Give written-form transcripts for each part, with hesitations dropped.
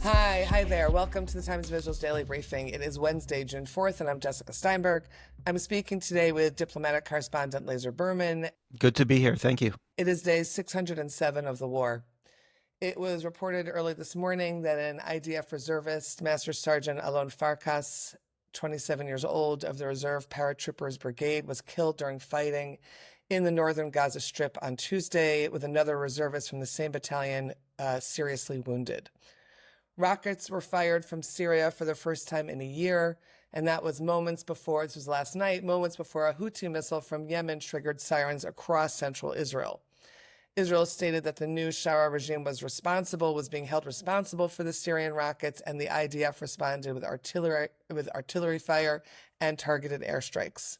Hi there. Welcome to the Times Visual's Daily Briefing. It is Wednesday, June 4th, and I'm Jessica Steinberg. I'm speaking today with diplomatic correspondent Lazar Berman. Good to be here. Thank you. It is day 607 of the war. It was reported early this morning that an IDF reservist, Master Sergeant Alon Farkas, 27 years old, of the Reserve Paratroopers Brigade, was killed during fighting in the northern Gaza Strip on Tuesday, with another reservist from the same battalion seriously wounded. Rockets were fired from Syria for the first time in a year, and that was this was last night, moments before a Houthi missile from Yemen triggered sirens across central Israel. Israel stated that the new Shara regime was being held responsible for the Syrian rockets, and the IDF responded with artillery fire and targeted airstrikes.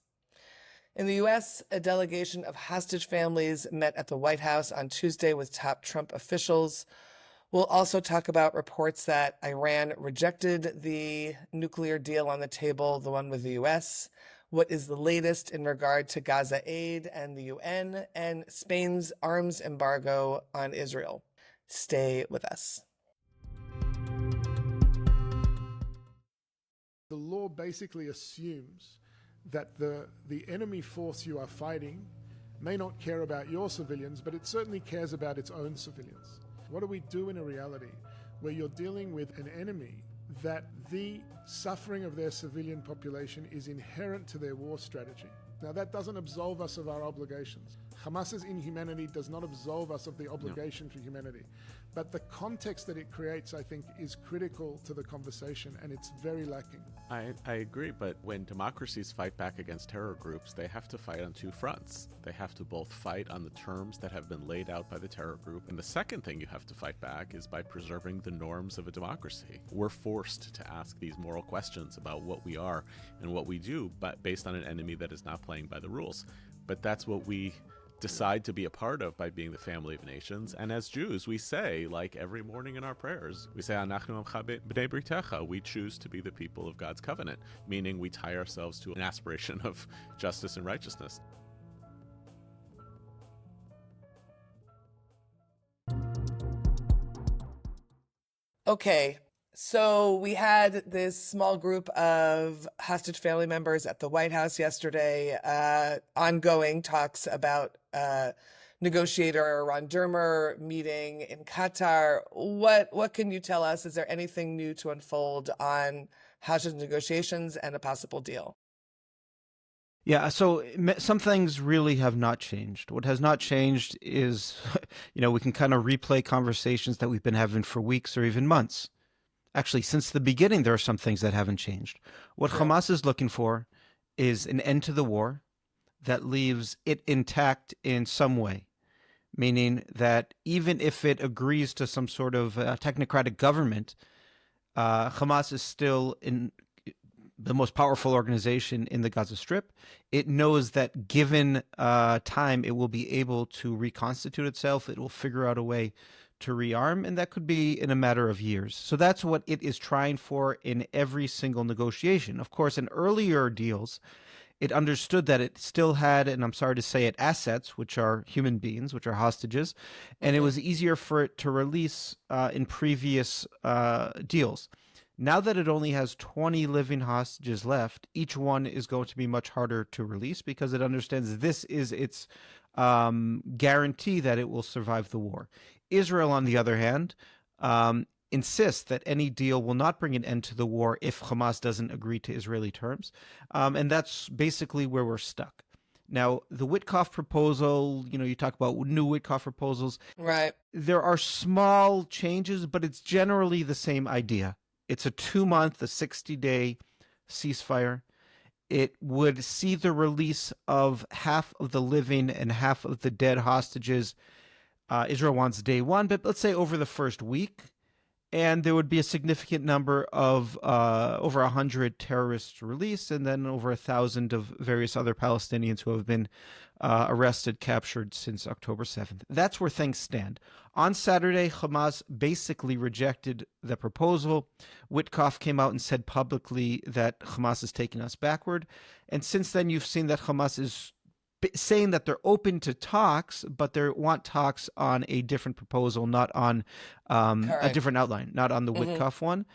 In the U.S., a delegation of hostage families met at the White House on Tuesday with top Trump officials. We'll also talk about reports that Iran rejected the nuclear deal on the table, the one with the U.S., what is the latest in regard to Gaza aid and the UN, and Spain's arms embargo on Israel. Stay with us. The law basically assumes that the enemy force you are fighting may not care about your civilians, but it certainly cares about its own civilians. What do we do in a reality where you're dealing with an enemy that the suffering of their civilian population is inherent to their war strategy? Now, that doesn't absolve us of our obligations. Hamas's inhumanity does not absolve us of the obligation to humanity. But the context that it creates, I think, is critical to the conversation, and it's very lacking. I agree, but when democracies fight back against terror groups, they have to fight on two fronts. They have to both fight on the terms that have been laid out by the terror group, and the second thing you have to fight back is by preserving the norms of a democracy. We're forced to ask these moral questions about what we are and what we do, but based on an enemy that is not playing by the rules. But that's what we decide to be a part of by being the family of nations. And as Jews, we say, like every morning in our prayers, we say, Anachnu amcha b'nei britecha. We choose to be the people of God's covenant, meaning we tie ourselves to an aspiration of justice and righteousness. Okay, so we had this small group of hostage family members at the White House yesterday, ongoing talks about negotiator Ron Dermer meeting in Qatar. What can you tell us? Is there anything new to unfold on hostage negotiations and a possible deal? Yeah, so some things really have not changed. What has not changed is, we can kind of replay conversations that we've been having for weeks or even months. Actually, since the beginning, there are some things that haven't changed. What Hamas is looking for is an end to the war that leaves it intact in some way, meaning that even if it agrees to some sort of technocratic government, Hamas is still in the most powerful organization in the Gaza Strip. It knows that given time, it will be able to reconstitute itself. It will figure out a way to rearm, and that could be in a matter of years. So that's what it is trying for in every single negotiation. Of course, in earlier deals, it understood that it still had, and I'm sorry to say it, assets, which are human beings, which are hostages, and it was easier for it to release in previous deals. Now that it only has 20 living hostages left, each one is going to be much harder to release because it understands this is its guarantee that it will survive the war. Israel, on the other hand, insists that any deal will not bring an end to the war if Hamas doesn't agree to Israeli terms. And that's basically where we're stuck. Now, the Witkoff proposal, you talk about new Witkoff proposals. Right. There are small changes, but it's generally the same idea. It's a 2-month, a 60-day ceasefire. It would see the release of half of the living and half of the dead hostages. Israel wants day one, but let's say over the first week. And there would be a significant number of over 100 terrorists released, and then over 1,000 of various other Palestinians who have been arrested, captured since October 7th. That's where things stand. On Saturday, Hamas basically rejected the proposal. Witkoff came out and said publicly that Hamas is taking us backward. And since then, you've seen that Hamas is saying that they're open to talks, but they want talks on a different proposal, not on a Correct. different outline, not on the Witkoff one.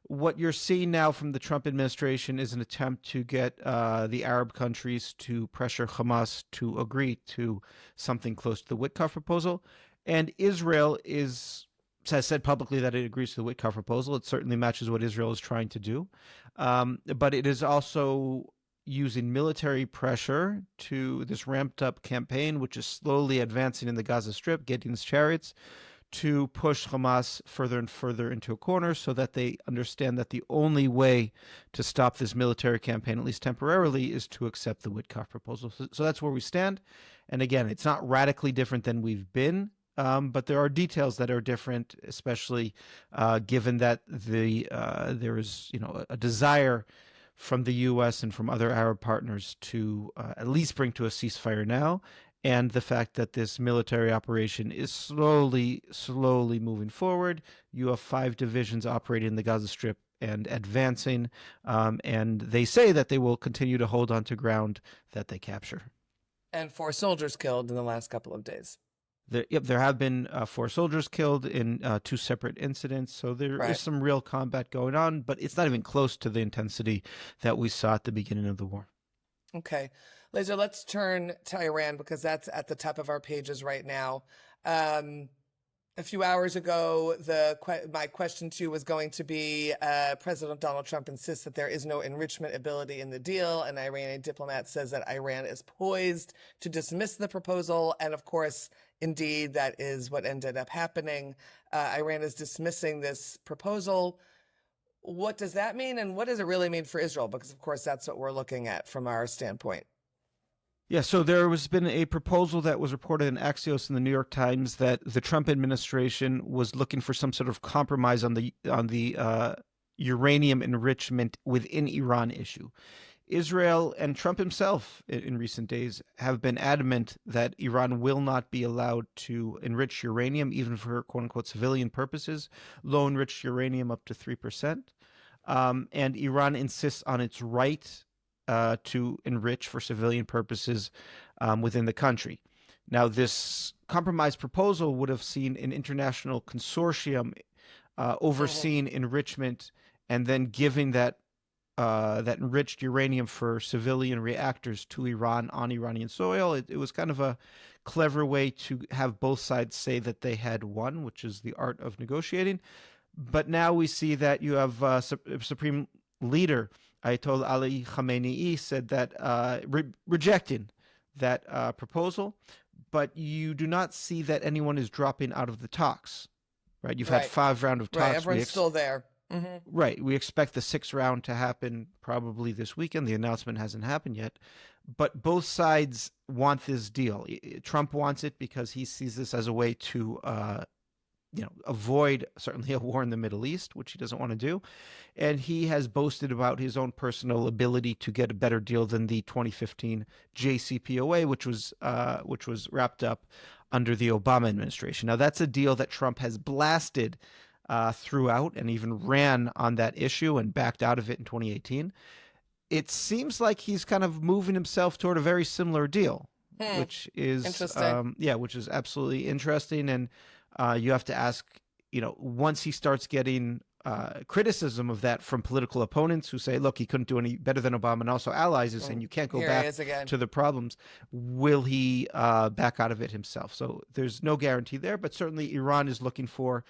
What you're seeing now from the Trump administration is an attempt to get the Arab countries to pressure Hamas to agree to something close to the Witkoff proposal. And Israel has said publicly that it agrees to the Witkoff proposal. It certainly matches what Israel is trying to do. But it is also using military pressure to this ramped up campaign, which is slowly advancing in the Gaza Strip, getting its chariots to push Hamas further and further into a corner so that they understand that the only way to stop this military campaign, at least temporarily, is to accept the Witkoff proposal. So that's where we stand. And again, it's not radically different than we've been, but there are details that are different, especially given that there is a desire from the U.S. and from other Arab partners to at least bring to a ceasefire now, and the fact that this military operation is slowly moving forward. You have 5 divisions operating in the Gaza Strip and advancing, and they say that they will continue to hold on to ground that they capture. And 4 soldiers killed in the last couple of days. There have been 4 soldiers killed in 2 separate incidents, so there is some real combat going on, but it's not even close to the intensity that we saw at the beginning of the war. Okay. Lazar, let's turn to Iran because that's at the top of our pages right now. A few hours ago, my question to you was going to be, President Donald Trump insists that there is no enrichment ability in the deal. An Iranian diplomat says that Iran is poised to dismiss the proposal. And of course, indeed, that is what ended up happening. Iran is dismissing this proposal. What does that mean? And what does it really mean for Israel? Because of course, that's what we're looking at from our standpoint. Yeah, so there has been a proposal that was reported in Axios in the New York Times that the Trump administration was looking for some sort of compromise on the uranium enrichment within Iran issue. Israel and Trump himself in recent days have been adamant that Iran will not be allowed to enrich uranium, even for quote-unquote civilian purposes, low enriched uranium up to 3%. And Iran insists on its right to enrich for civilian purposes within the country. Now, this compromise proposal would have seen an international consortium overseeing enrichment and then giving that enriched uranium for civilian reactors to Iran on Iranian soil. It was kind of a clever way to have both sides say that they had won, which is the art of negotiating. But now we see that you have Supreme Leader Ayatollah Ali Khamenei said that rejecting that proposal, but you do not see that anyone is dropping out of the talks, right? You've had 5 rounds of talks. Right, everyone's still there. Right. We expect the 6th round to happen probably this weekend. The announcement hasn't happened yet. But both sides want this deal. Trump wants it because he sees this as a way to avoid certainly a war in the Middle East, which he doesn't want to do. And he has boasted about his own personal ability to get a better deal than the 2015 JCPOA, which was wrapped up under the Obama administration. Now, that's a deal that Trump has blasted throughout and even ran on that issue and backed out of it in 2018. It seems like he's kind of moving himself toward a very similar deal, which is interesting. Which is absolutely interesting. And you have to ask, once he starts getting criticism of that from political opponents who say, look, he couldn't do any better than Obama, and also allies who saying you can't go back to the problems, will he back out of it himself? So there's no guarantee there, but certainly Iran is looking for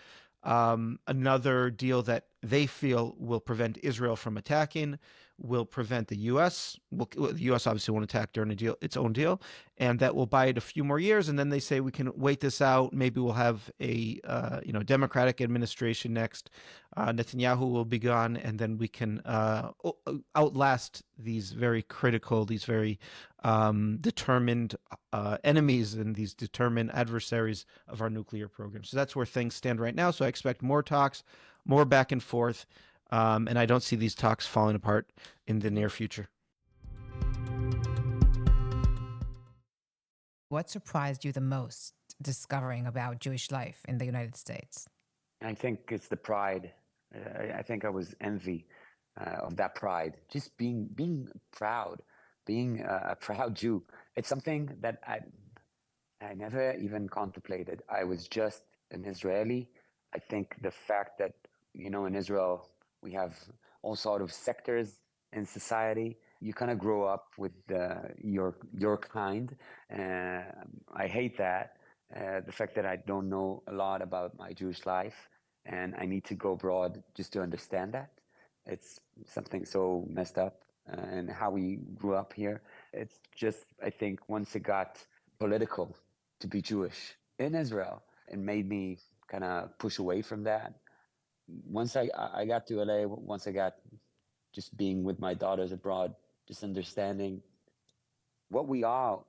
another deal that they feel will prevent Israel from attacking, will prevent the U.S. The U.S. obviously won't attack during its own deal, and that will buy it a few more years. And then they say we can wait this out. Maybe we'll have a Democratic administration next. Netanyahu will be gone, and then we can outlast these very critical, these very determined enemies and these determined adversaries of our nuclear program. So that's where things stand right now. So I expect more talks, more back and forth. And I don't see these talks falling apart in the near future. What surprised you the most discovering about Jewish life in the United States? I think it's the pride. I think I was envy of that pride. Just being proud, being a proud Jew It's something that I never even contemplated. I was just an Israeli. I think the fact that, in Israel, we have all sort of sectors in society. You kind of grow up with your kind. I hate that. The fact that I don't know a lot about my Jewish life, and I need to go abroad just to understand that. It's something so messed up, and how we grew up here. It's just, I think, once it got political to be Jewish in Israel, it made me kind of push away from that. Once I got to LA, once I got just being with my daughters abroad, just understanding what we are,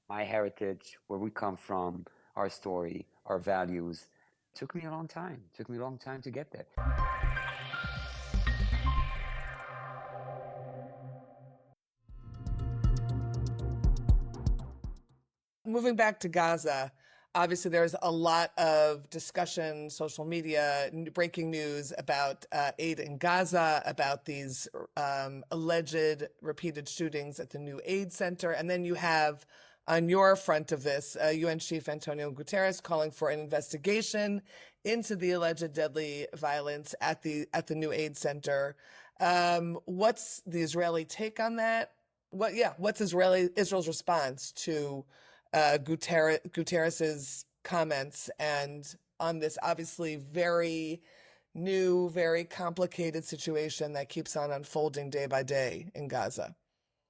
my heritage, where we come from, our story, our values. It took me a long time. It took me a long time to get there. Moving back to Gaza, obviously there's a lot of discussion, social media, breaking news about aid in Gaza, about these alleged repeated shootings at the new aid center. And then you have on your front of this, UN Chief Antonio Guterres calling for an investigation into the alleged deadly violence at the new aid center. What's the Israeli take on that? What's Israel's response to Guterres's comments and on this obviously very new, very complicated situation that keeps on unfolding day by day in Gaza?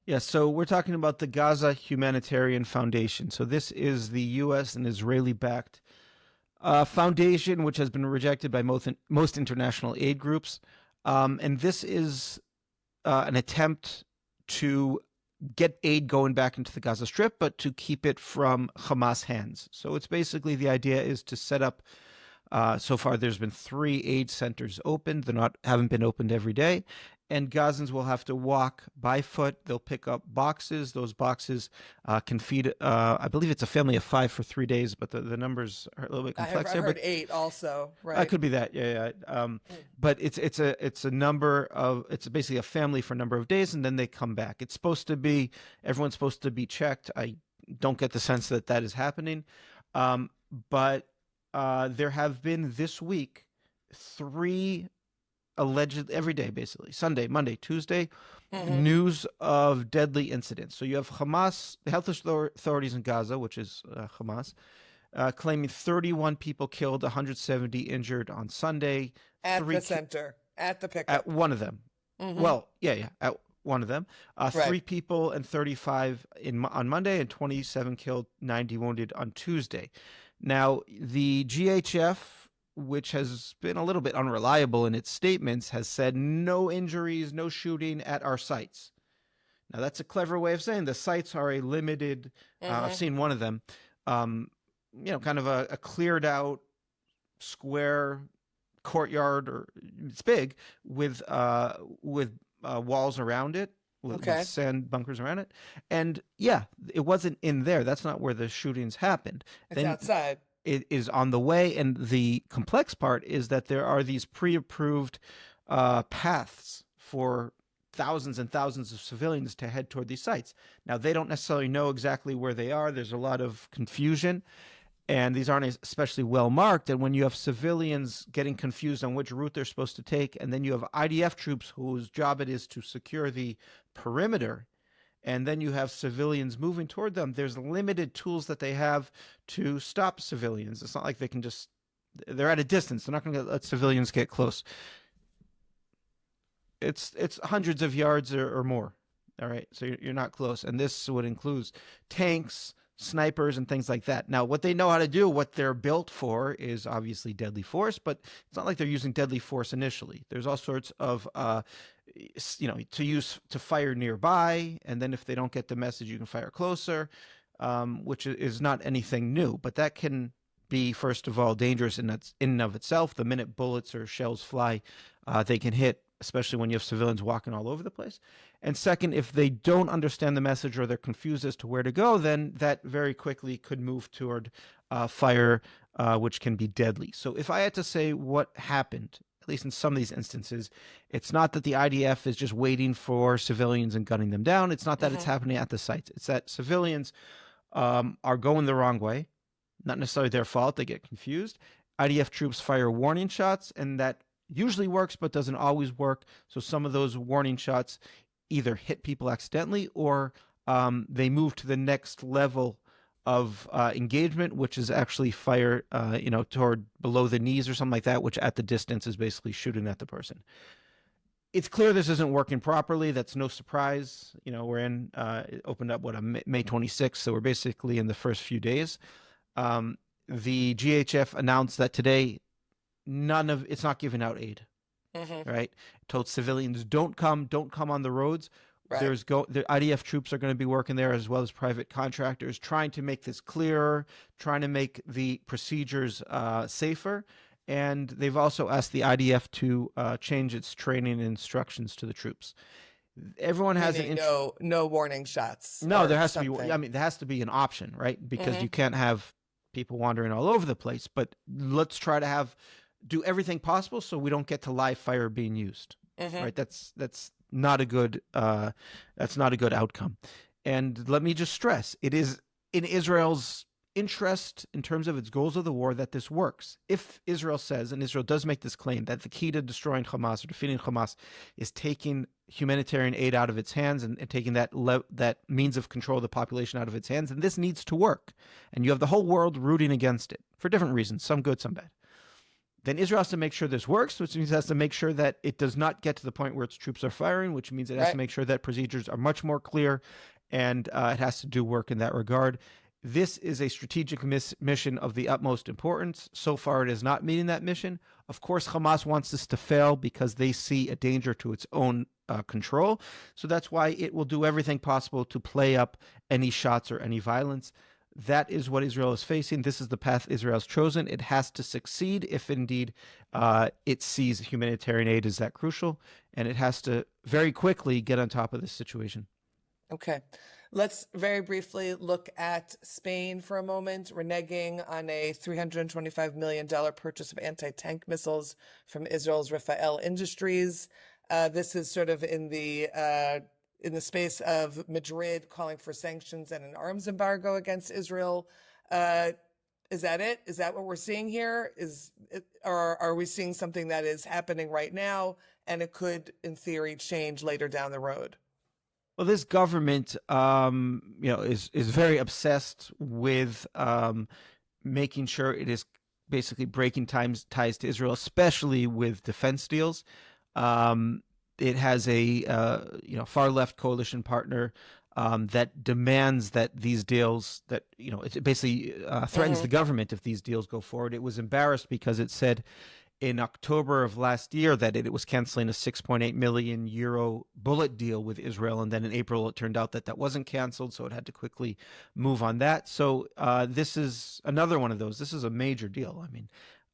Yeah, so we're talking about the Gaza Humanitarian Foundation. So this is the U.S. and Israeli-backed foundation, which has been rejected by most international aid groups. And this is an attempt to get aid going back into the Gaza Strip, but to keep it from Hamas hands. So it's basically, the idea is to set up, so far there's been 3 aid centers opened. They haven't been opened every day. And Gazans will have to walk by foot. They'll pick up boxes. Those boxes can feed, I believe it's a family of 5 for 3 days, but the numbers are a little bit complex. I heard 8 also, right? It could be that, yeah. But it's a number of, it's basically a family for a number of days, and then they come back. It's supposed to be, everyone's supposed to be checked. I don't get the sense that that is happening. But there have been this week 3 alleged every day, basically Sunday, Monday, Tuesday, news of deadly incidents. So you have Hamas, the health authorities in Gaza, which is Hamas, claiming 31 people killed, 170 injured on Sunday. At the center, at the pickup. At one of them. Well, yeah, at one of them. 3 people and 35 on Monday, and 27 killed, 90 wounded on Tuesday. Now, the GHF, which has been a little bit unreliable in its statements, has said no injuries, no shooting at our sites. Now, that's a clever way of saying the sites are a limited, I've seen one of them, kind of a cleared out square courtyard, or it's big, with walls around it, with sand bunkers around it. And yeah, it wasn't in there. That's not where the shootings happened. It's outside. It is on the way, and the complex part is that there are these pre-approved paths for thousands and thousands of civilians to head toward these sites. Now, they don't necessarily know exactly where they are. There's a lot of confusion, and these aren't especially well marked. And when you have civilians getting confused on which route they're supposed to take, and then you have IDF troops whose job it is to secure the perimeter, and then you have civilians moving toward them, there's limited tools that they have to stop civilians. It's not like they can just, they're at a distance. They're not going to let civilians get close. It's hundreds of yards or more. All right. So you're not close. And this would include tanks, snipers, and things like that. Now, what they know how to do, what they're built for, is obviously deadly force, but it's not like they're using deadly force initially. There's all sorts of, to fire nearby, and then if they don't get the message, you can fire closer, which is not anything new, but that can be, first of all, dangerous in and of itself. The minute bullets or shells fly, they can hit, especially when you have civilians walking all over the place. And second, if they don't understand the message or they're confused as to where to go, then that very quickly could move toward fire, which can be deadly. So if I had to say what happened, at least in some of these instances, it's not that the IDF is just waiting for civilians and gunning them down. It's not that it's happening at the sites. It's that civilians are going the wrong way. Not necessarily their fault. They get confused. IDF troops fire warning shots, and that usually works but doesn't always work. So some of those warning shots either hit people accidentally or they move to the next level of engagement, which is actually fire, toward below the knees or something like that, which at the distance is basically shooting at the person. It's clear this isn't working properly. That's no surprise. We're it opened up, May 26th, so we're basically in the first few days. The GHF announced that today it's not giving out aid, right? It told civilians, don't come on the roads. Right. The IDF troops are going to be working there as well as private contractors, trying to make this clearer, trying to make the procedures safer. And they've also asked the IDF to change its training and instructions to the troops. Everyone has no warning shots. No, there has to be. I mean, there has to be an option, right? Because you can't have people wandering all over the place. But let's try to do everything possible so we don't get to live fire being used. Right? That's not a good. That's not a good outcome. And let me just stress: it is in Israel's interest in terms of its goals of the war that this works. If Israel says, and Israel does make this claim, that the key to destroying Hamas or defeating Hamas is taking humanitarian aid out of its hands and taking that means of control of the population out of its hands, and this needs to work. And you have the whole world rooting against it for different reasons, some good, some bad. Then Israel has to make sure this works, which means it has to make sure that it does not get to the point where its troops are firing, which means it has to make sure that procedures are much more clear, and it has to do work in that regard. This is a strategic mission of the utmost importance. So far, it is not meeting that mission. Of course, Hamas wants this to fail because they see a danger to its own control. So that's why it will do everything possible to play up any shots or any violence. That is what Israel is facing. This is the path Israel's chosen. It has to succeed if indeed it sees humanitarian aid as that crucial. And it has to very quickly get on top of this situation. Okay. Let's very briefly look at Spain for a moment, reneging on a $325 million purchase of anti-tank missiles from Israel's Rafael Industries. This is sort of in the space of Madrid calling for sanctions and an arms embargo against Israel. Is that it? Is that what we're seeing here? Or are we seeing something that is happening right now and it could, in theory, change later down the road? Well, this government, is very obsessed with making sure it is basically breaking ties to Israel, especially with defense deals. It has a far left coalition partner that demands that these deals it basically threatens the government if these deals go forward. It was embarrassed because it said in October of last year that it was canceling a 6.8 million euro bullet deal with Israel. And then in April, it turned out that wasn't canceled. So it had to quickly move on that. So this is another one of those. This is a major deal. I mean,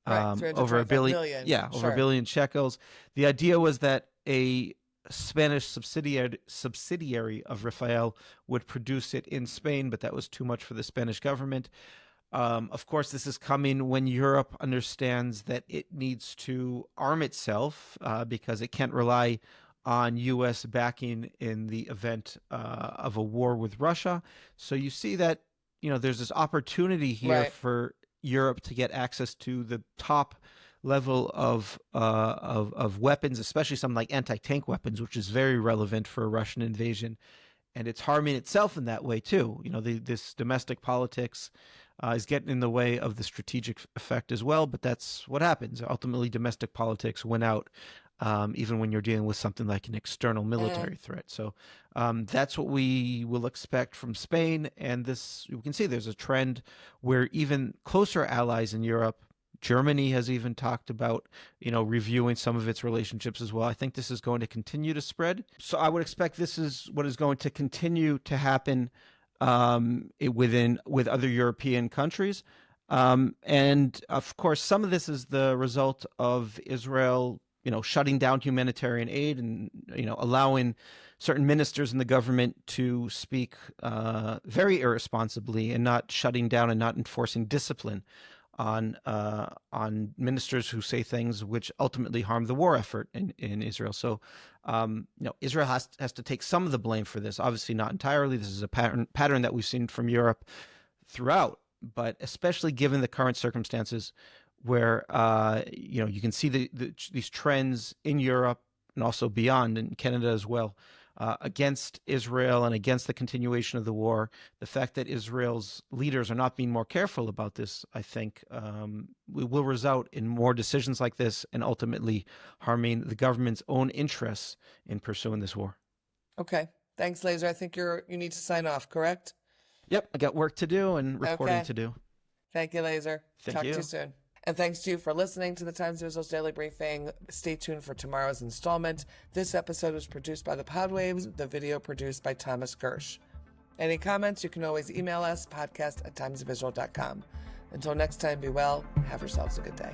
over $1 billion. Yeah, over $1 billion shekels. The idea was that a Spanish subsidiary of Rafael would produce it in Spain, but that was too much for the Spanish government. Of course, this is coming when Europe understands that it needs to arm itself because it can't rely on U.S. backing in the event of a war with Russia. So you see that there's this opportunity here for Europe to get access to the top level of weapons, especially something like anti-tank weapons, which is very relevant for a Russian invasion, and it's harming itself in that way too. This domestic politics is getting in the way of the strategic effect as well, but that's what happens. Ultimately, domestic politics win out, even when you're dealing with something like an external military threat. So that's what we will expect from Spain. And we can see there's a trend where even closer allies in Europe, Germany has even talked about, reviewing some of its relationships as well. I think this is going to continue to spread. So I would expect this is what is going to continue to happen with other European countries. And of course, some of this is the result of Israel, shutting down humanitarian aid and, allowing certain ministers in the government to speak very irresponsibly and not shutting down and not enforcing discipline on ministers who say things which ultimately harm the war effort in Israel. So, Israel has to take some of the blame for this. Obviously, not entirely. This is a pattern that we've seen from Europe throughout, but especially given the current circumstances, where you can see these trends in Europe and also beyond, in Canada as well, against Israel and against the continuation of the war. The fact that Israel's leaders are not being more careful about this, I think, will result in more decisions like this and ultimately harming the government's own interests in pursuing this war. Okay. Thanks, Lazar. I think you need to sign off, correct? Yep, I got work to do and reporting to do. Thank you, Lazar. Thank Talk you. to you soon. And thanks to you for listening to the Times of Israel's Daily Briefing. Stay tuned for tomorrow's installment. This episode was produced by the Podwaves, the video produced by Thomas Gersh. Any comments, you can always email us, podcast@timesofisrael.com. Until next time, be well. Have yourselves a good day.